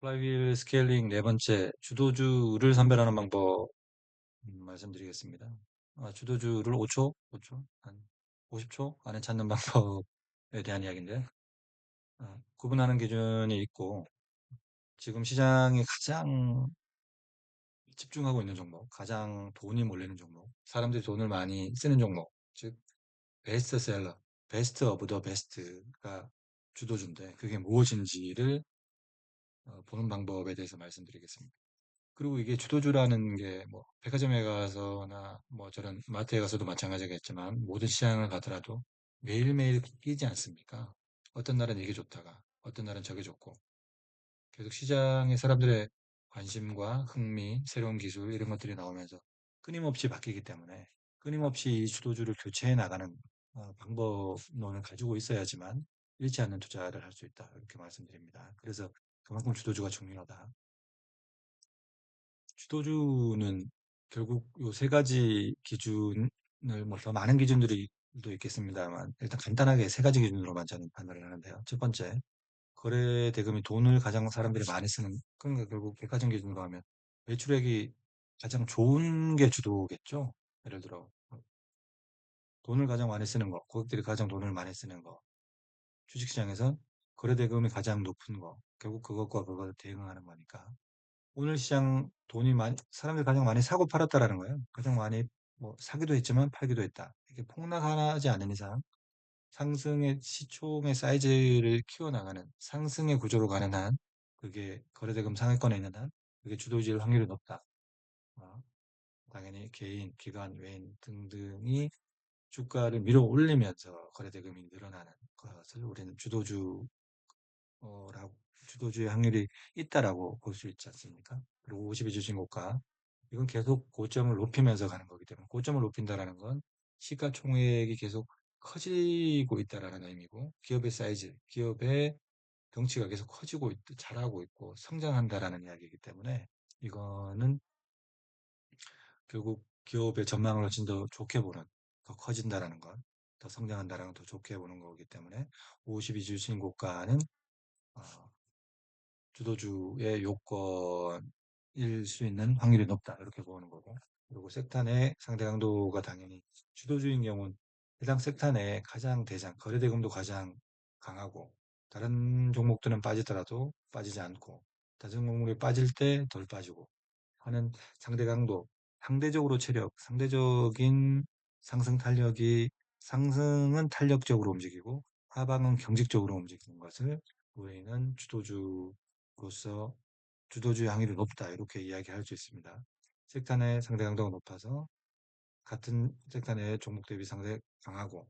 플라이휠 스케일링 네 번째, 주도주를 선별하는 방법 말씀드리겠습니다. 주도주를 5초, 한 50초 안에 찾는 방법에 대한 이야기인데, 구분하는 기준이 있고, 지금 시장이 가장 집중하고 있는 종목, 가장 돈이 몰리는 종목, 사람들이 돈을 많이 쓰는 종목, 즉, 베스트셀러, 베스트 오브 더 베스트가 주도주인데, 그게 무엇인지를 보는 방법에 대해서 말씀드리겠습니다. 그리고 이게 주도주라는 게 뭐 백화점에 가서나 뭐 저런 마트에 가서도 마찬가지겠지만 모든 시장을 가더라도 매일매일 바뀌지 않습니까? 어떤 날은 이게 좋다가 어떤 날은 저게 좋고 계속 시장에 사람들의 관심과 흥미, 새로운 기술 이런 것들이 나오면서 끊임없이 바뀌기 때문에 끊임없이 이 주도주를 교체해 나가는 방법론을 가지고 있어야지만 잃지 않는 투자를 할 수 있다 이렇게 말씀드립니다. 그래서 그만큼 주도주가 중요하다. 주도주는 결국 요 세 가지 기준을 뭐 더 많은 기준들이 또 있겠습니다만 일단 간단하게 세 가지 기준으로만 저는 판단을 하는데요. 첫 번째, 거래 대금이 돈을 가장 사람들이 많이 쓰는 그러니까 결국 백화점 기준으로 하면 매출액이 가장 좋은 게 주도겠죠. 예를 들어 돈을 가장 많이 쓰는 거, 고객들이 가장 돈을 많이 쓰는 거, 주식시장에서 거래 대금이 가장 높은 거, 결국 그것과 그걸 대응하는 거니까. 오늘 시장 돈이 많이 사람들이 가장 많이 사고 팔았다라는 거예요. 가장 많이 뭐 사기도 했지만 팔기도 했다. 이게 폭락하지 않는 이상 상승의 시총의 사이즈를 키워나가는 상승의 구조로 가는 한 그게 거래대금 상위권에 있는 한 그게 주도질 확률이 높다. 어, 당연히 개인, 기관, 외인 등등이 주가를 밀어 올리면서 거래대금이 늘어나는 것을 우리는 라고 주도주의 확률이 있다라고 볼 수 있지 않습니까? 그리고 52주 신고가 이건 계속 고점을 높이면서 가는 거기 때문에 고점을 높인다라는 건 시가총액이 계속 커지고 있다라는 의미고 기업의 사이즈, 기업의 덩치가 계속 커지고 자라고 있고 성장한다라는 이야기이기 때문에 이거는 결국 기업의 전망을 훨씬 더 좋게 보는 더 커진다라는 것, 더 성장한다라는 걸 더 좋게 보는 거기 때문에 52주 신고가는 어, 주도주의 요건일 수 있는 확률이 높다. 이렇게 보는 거고. 그리고 섹터 내 상대 강도가 당연히 주도주인 경우는 해당 섹터 내 가장 대장, 거래대금도 가장 강하고 다른 종목들은 빠지더라도 빠지지 않고 다른 종목이 빠질 때 덜 빠지고 하는 상대 강도, 상대적으로 체력, 상대적인 상승 탄력이 상승은 탄력적으로 움직이고 하방은 경직적으로 움직이는 것을 우리는 주도주로서 주도주의 확률이 높다 이렇게 이야기할 수 있습니다. 섹터 내 상대 강도가 높아서 같은 섹터 내 종목 대비 상대 강하고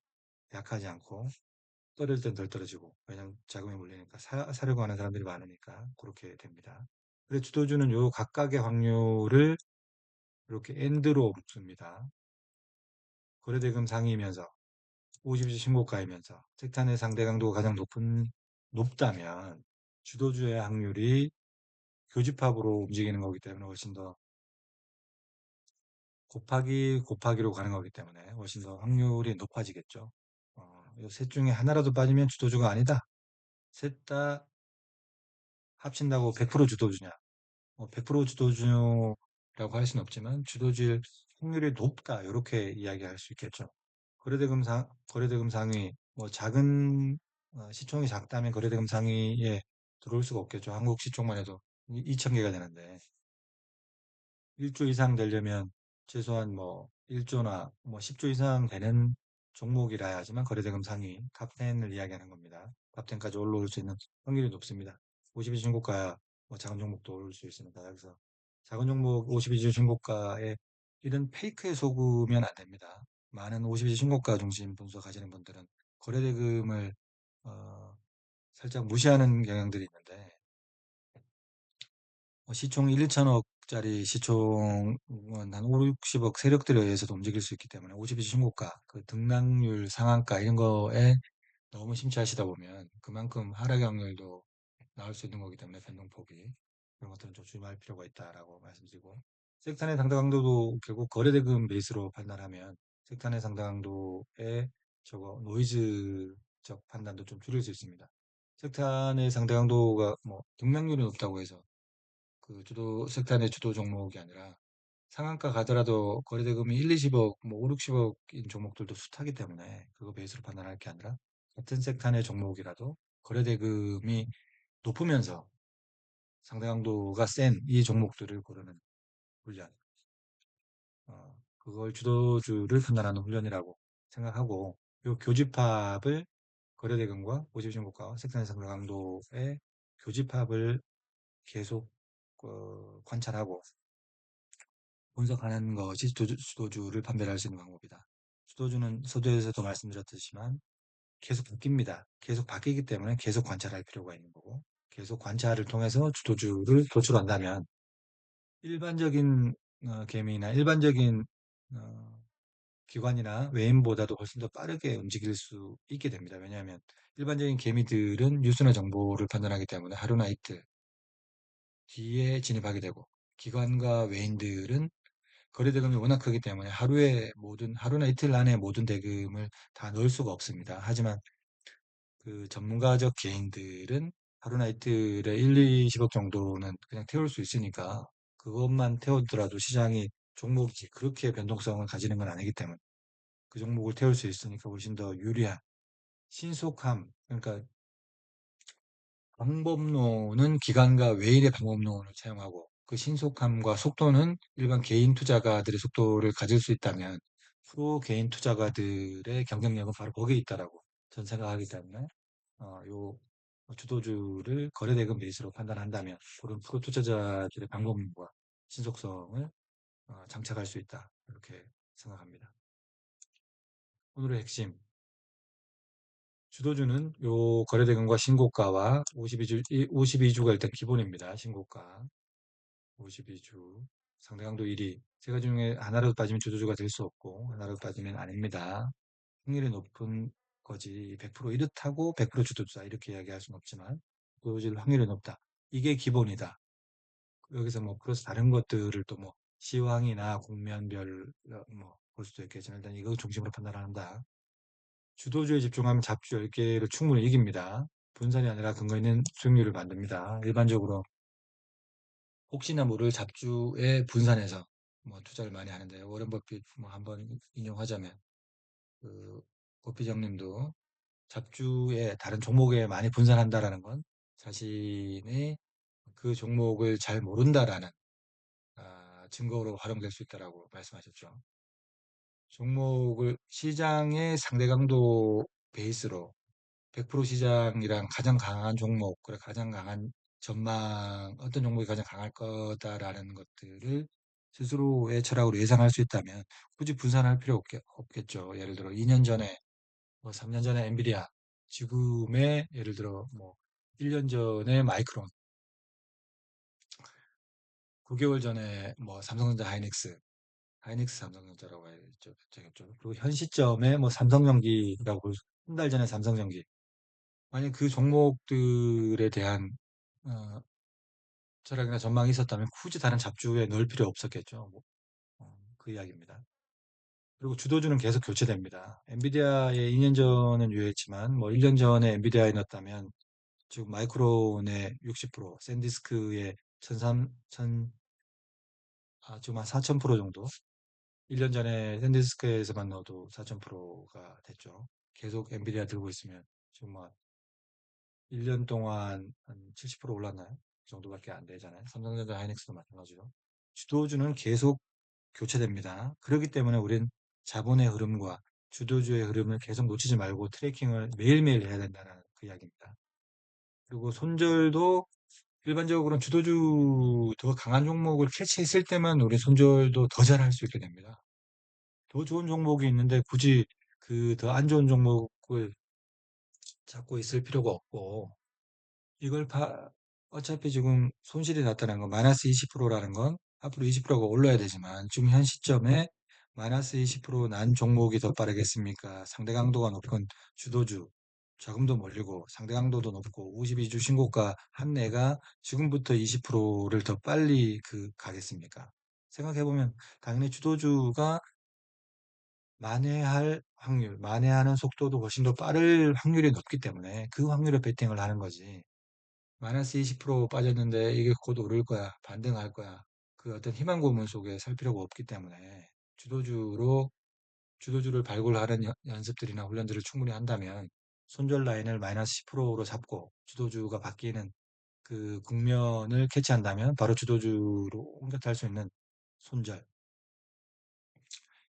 약하지 않고 떨어질 땐 덜 떨어지고 왜냐하면 자금이 몰리니까 사려고 하는 사람들이 많으니까 그렇게 됩니다. 그래서 주도주는 요 각각의 확률을 이렇게 엔드로 묶습니다. 거래대금 상위이면서 50주 신고가이면서 섹터 내 상대 강도가 가장 높다면 주도주의 확률이 교집합으로 움직이는 거기 때문에 훨씬 더 곱하기로 가는 거기 때문에 훨씬 더 확률이 높아지겠죠. 이셋 중에 하나라도 빠지면 주도주가 아니다. 셋 다 합친다고 100% 주도주냐? 100% 주도주라고 할 수는 없지만 주도주일 확률이 높다. 이렇게 이야기할 수 있겠죠. 거래대금 상위, 뭐 작은 시총이 작다면 거래대금 상위에 들어올 수가 없겠죠. 한국 시총만 해도 2천 개가 되는데 1조 이상 되려면 최소한 뭐 1조나 뭐 10조 이상 되는 종목이라 하지만 거래대금 상위 탑10을 이야기하는 겁니다. 탑10까지 올라올 수 있는 확률이 높습니다. 52주 신고가 뭐 작은 종목도 오를 수 있습니다. 그래서 작은 종목 52주 신고가에 이런 페이크에 속으면 안 됩니다. 많은 52주 신고가 중심 분석 가지는 분들은 거래대금을 어, 살짝 무시하는 경향들이 있는데 시총 1, 2천억짜리 시총은 한 5, 60억 세력들에 의해서도 움직일 수 있기 때문에 52주 신고가, 그 등락률, 상한가 이런 거에 너무 심취하시다 보면 그만큼 하락의 확률도 나올 수 있는 거기 때문에 변동폭이 그런 것들은 좀 조심할 필요가 있다라고 말씀드리고 섹터 내 상당 강도도 결국 거래대금 베이스로 판단하면 섹터 내 상당 강도의 저거 노이즈적 판단도 좀 줄일 수 있습니다. 색탄의 상대 강도가 뭐 등락률이 높다고 해서 그 주도 색탄의 주도 종목이 아니라 상한가 가더라도 거래대금이 1, 20억, 뭐 5, 60억인 종목들도 숱하기 때문에 그거 베이스로 판단할 게 아니라 같은 색탄의 종목이라도 거래대금이 높으면서 상대 강도가 센 이 종목들을 고르는 훈련. 그걸 주도주를 판단하는 훈련이라고 생각하고 요 교집합을 거래대금과 모집신고가와 색탄의 상대 강도의 교집합을 계속 관찰하고 분석하는 것이 주도주를 판별할 수 있는 방법이다. 주도주는 서두에서도 말씀드렸듯이만 계속 바뀝니다. 계속 바뀌기 때문에 계속 관찰할 필요가 있는 거고 계속 관찰을 통해서 주도주를 도출한다면 일반적인 개미나 일반적인 어, 기관이나 외인보다도 훨씬 더 빠르게 움직일 수 있게 됩니다. 왜냐하면 일반적인 개미들은 뉴스나 정보를 판단하기 때문에 하루나 이틀 뒤에 진입하게 되고 기관과 외인들은 거래 대금이 워낙 크기 때문에 하루나 이틀 안에 모든 대금을 다 넣을 수가 없습니다. 하지만 그 전문가적 개인들은 하루나 이틀에 1, 20억 정도는 그냥 태울 수 있으니까 그것만 태우더라도 시장이 종목이 그렇게 변동성을 가지는 건 아니기 때문에 그 종목을 태울 수 있으니까 훨씬 더 유리한 신속함, 그러니까 방법론은 기관과 외인의 방법론을 사용하고 그 신속함과 속도는 일반 개인 투자가들의 속도를 가질 수 있다면 프로 개인 투자가들의 경쟁력은 바로 거기에 있다라고 저는 생각하기 때문에 요 주도주를 거래대금 베이스로 판단한다면 그런 프로 투자자들의 방법론과 신속성을 장착할 수 있다 이렇게 생각합니다. 오늘의 핵심 주도주는 요 거래대금과 신고가와 52주가 일단 기본입니다. 신고가 52주 상대 강도 1위 세 가지 중에 하나라도 빠지면 주도주가 될 수 없고 하나라도 빠지면 아닙니다. 확률이 높은 거지 100% 이렇다고 100% 주도주다 이렇게 이야기할 수는 없지만 주도주일 확률이 높다. 이게 기본이다. 여기서 뭐 플러스 다른 것들을 또 뭐 시황이나 국면별 뭐 볼 수도 있겠지만 일단 이거 중심으로 판단한다. 주도주에 집중하면 잡주 10개를 충분히 이깁니다. 분산이 아니라 근거 있는 수익률을 만듭니다. 일반적으로 혹시나 모를 잡주에 분산해서 뭐 투자를 많이 하는데 워렌 버핏 뭐 한번 인용하자면 그 버핏 형님도 잡주에 다른 종목에 많이 분산한다라는 건 자신의 그 종목을 잘 모른다라는 증거로 활용될 수 있다라고 말씀하셨죠. 종목을 시장의 상대 강도 베이스로 100% 시장이랑 가장 강한 종목, 그래 가장 강한 전망, 어떤 종목이 가장 강할 거다라는 것들을 스스로의 철학으로 예상할 수 있다면 굳이 분산할 필요 없겠죠. 예를 들어 2년 전에, 뭐 3년 전에 엔비디아, 지금의 예를 들어 뭐 1년 전에 마이크론, 9개월 전에 뭐 삼성전자 하이닉스 삼성전자라고 해야겠죠. 그리고 현 시점에 뭐 삼성전기라고 한 달 전에 삼성전기 만약 그 종목들에 대한 어, 철학이나 전망이 있었다면 굳이 다른 잡주에 넣을 필요 없었겠죠. 뭐, 그 이야기입니다. 그리고 주도주는 계속 교체됩니다. 엔비디아의 2년 전은 유효했지만 뭐 1년 전에 엔비디아에 넣었다면 지금 마이크론의 60%, 샌디스크의 1000, 지금 한 4000% 정도 1년 전에 샌디스크에서만 넣어도 4000%가 됐죠. 계속 엔비디아 들고 있으면 지금 뭐 1년 동안 한 70% 올랐나요? 그 정도밖에 안 되잖아요. 삼성전자 하이닉스도 마찬가지로. 주도주는 계속 교체됩니다. 그렇기 때문에 우린 자본의 흐름과 주도주의 흐름을 계속 놓치지 말고 트래킹을 매일매일 해야 된다는 그 이야기입니다. 그리고 손절도 일반적으로는 주도주 더 강한 종목을 캐치했을 때만 우리 손절도 더 잘할 수 있게 됩니다. 더 좋은 종목이 있는데 굳이 그 더 안 좋은 종목을 잡고 있을 필요가 없고 이걸 어차피 지금 손실이 나타난 건 마이너스 20%라는 건 앞으로 20%가 올라야 되지만 지금 현 시점에 마이너스 20%난 종목이 더 빠르겠습니까? 상대 강도가 높은 주도주, 자금도 몰리고 상대 강도도 높고 52주 신고가 한 애가 지금부터 20%를 더 빨리 가겠습니까? 생각해보면 당연히 주도주가 만회할 확률, 만회하는 속도도 훨씬 더 빠를 확률이 높기 때문에 그 확률에 베팅을 하는 거지. 마이너스 20% 빠졌는데 이게 곧 오를 거야, 반등할 거야. 그 어떤 희망 고문 속에 살 필요가 없기 때문에 주도주로 주도주를 발굴하는 연습들이나 훈련들을 충분히 한다면 손절 라인을 마이너스 10%로 잡고 주도주가 바뀌는 그 국면을 캐치한다면 바로 주도주로 옮겨 탈 수 있는 손절,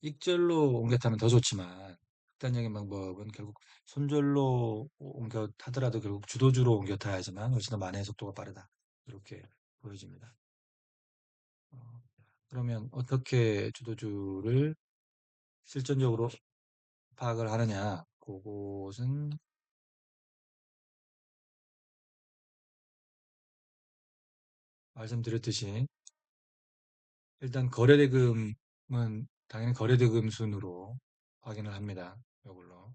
익절로 옮겨 타면 더 좋지만 극단적인 방법은 결국 손절로 옮겨 타더라도 결국 주도주로 옮겨 타야지만 훨씬 더 만회의 속도가 빠르다. 이렇게 보여집니다. 어, 그러면 어떻게 주도주를 실전적으로 파악을 하느냐? 그것은 말씀드렸듯이 일단 거래대금은 당연히 거래대금 순으로 확인을 합니다. 이걸로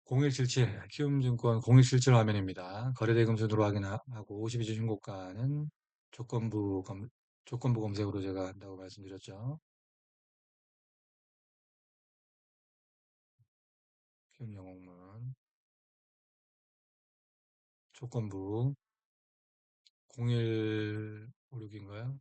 0177 키움증권 0177 화면입니다. 거래대금 순으로 확인하고 52주 신고가는 조건부 조건부 검색으로 제가 한다고 말씀드렸죠. 키움영웅문 조건부 0156인가요?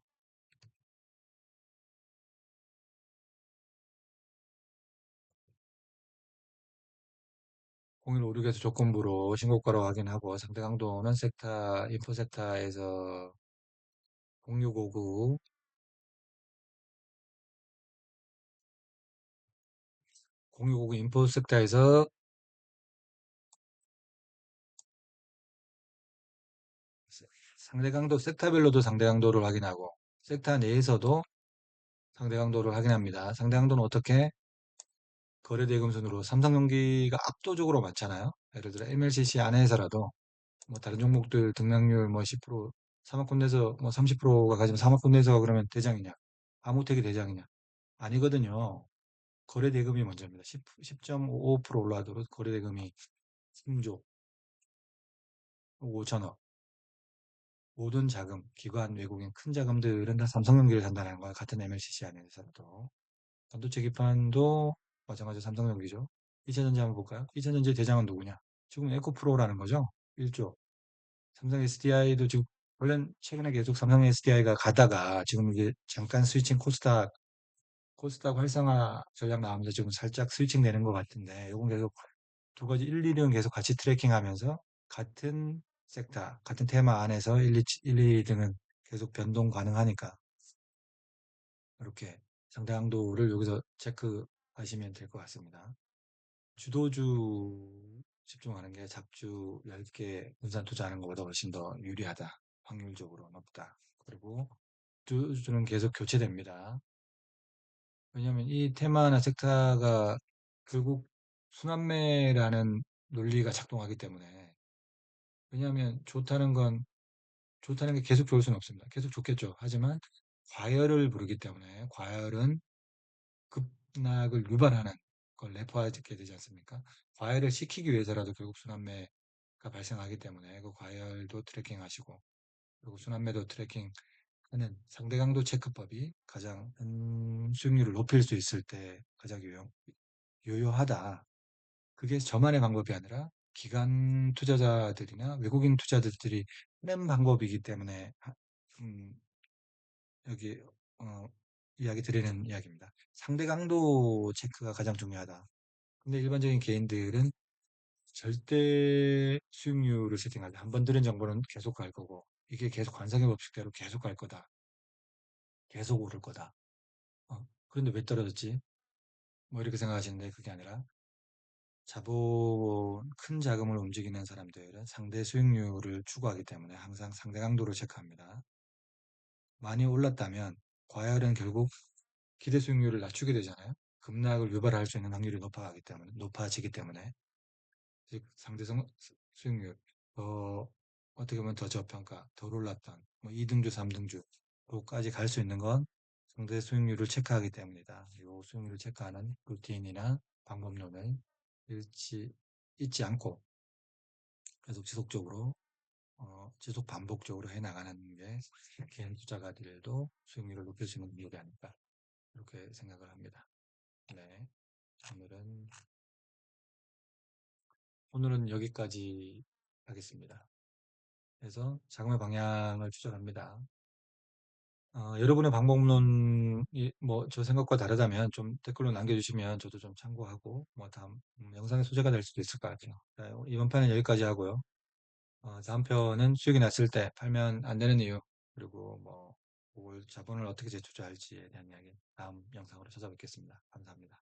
0156에서 조건부로 신고가로 확인하고 상대 강도는 섹타 인포섹타에서 0659 0659 인포섹타에서 상대 강도 섹타별로도 상대 강도를 확인하고 섹타 내에서도 상대 강도를 확인합니다. 상대 강도는 어떻게? 거래 대금 순으로 삼성전기가 압도적으로 많잖아요. 예를 들어 MLCC 안에서라도 뭐 다른 종목들 등락률 뭐 10%, 산업군 내에서 뭐 30%가 가지면 산업군 내에서 그러면 대장이냐? 아무택이 대장이냐? 아니거든요. 거래 대금이 먼저입니다. 10.55% 올라가도록 거래 대금이 3조 5천억. 모든 자금, 기관, 외국인 큰 자금들은 다 삼성전기를 산다는 거야. 같은 MLCC 안에서도. 반도체 기판도 마찬가지로 삼성전기죠. 2차전지 한번 볼까요? 2차전지 대장은 누구냐? 지금 에코프로라는 거죠. 1조. 삼성 SDI도 지금 원래 최근에 계속 삼성 SDI가 가다가 지금 이게 잠깐 스위칭 코스닥 활성화 전략 나오면서 지금 살짝 스위칭 되는 것 같은데 이건 계속 두 가지 1, 2등 계속 같이 트래킹하면서 같은 섹터, 같은 테마 안에서 1, 2등은 계속 변동 가능하니까 이렇게 상대 강도를 여기서 체크하시면 될 것 같습니다. 주도주 집중하는 게 잡주 10개 분산 투자하는 것보다 훨씬 더 유리하다. 확률적으로 높다. 그리고 주도주는 계속 교체됩니다. 왜냐하면 이 테마나 섹터가 결국 순환매라는 논리가 작동하기 때문에 왜냐하면 좋다는 게 계속 좋을 수는 없습니다. 계속 좋겠죠. 하지만 과열을 부르기 때문에 과열은 급락을 유발하는 걸 내포하게 되지 않습니까? 과열을 시키기 위해서라도 결국 순환매가 발생하기 때문에 그 과열도 트래킹하시고 그리고 순환매도 트래킹하는 상대 강도 체크법이 가장 수익률을 높일 수 있을 때 가장 유효하다. 그게 저만의 방법이 아니라 기관 투자자들이나 외국인 투자자들이 하는 방법이기 때문에 음, 여기 어, 이야기 드리는 이야기입니다. 상대 강도 체크가 가장 중요하다. 근데 일반적인 개인들은 절대 수익률을 세팅할 때 한 번 들은 정보는 계속 갈 거고 이게 계속 관성의 법칙대로 계속 갈 거다. 계속 오를 거다. 그런데 왜 떨어졌지? 뭐 이렇게 생각하시는데 그게 아니라 큰 자금을 움직이는 사람들은 상대 수익률을 추구하기 때문에 항상 상대 강도를 체크합니다. 많이 올랐다면 과열은 결국 기대 수익률을 낮추게 되잖아요. 급락을 유발할 수 있는 확률이 높아지기 때문에 즉 상대성 수익률 어떻게 보면 더 저평가, 덜 올랐던 뭐 2등주, 3등주로까지 갈 수 있는 건 상대 수익률을 체크하기 때문이다. 이 수익률을 체크하는 루틴이나 방법론을 잃지 잊지 않고 계속 지속적으로 지속 반복적으로 해 나가는 게 개인 투자가들도 수익률을 높일 수 있는 방법이 아닐까 이렇게 생각을 합니다. 네, 오늘은 오늘은 여기까지 하겠습니다. 그래서 자금의 방향을 추적합니다. 여러분의 방법론이 뭐 저 생각과 다르다면 좀 댓글로 남겨주시면 저도 좀 참고하고 뭐 다음 영상의 소재가 될 수도 있을 것 같아요. 자, 이번 편은 여기까지 하고요. 다음 편은 수익이 났을 때 팔면 안 되는 이유 그리고 뭐 그걸 자본을 어떻게 재투자할지에 대한 이야기 다음 영상으로 찾아뵙겠습니다. 감사합니다.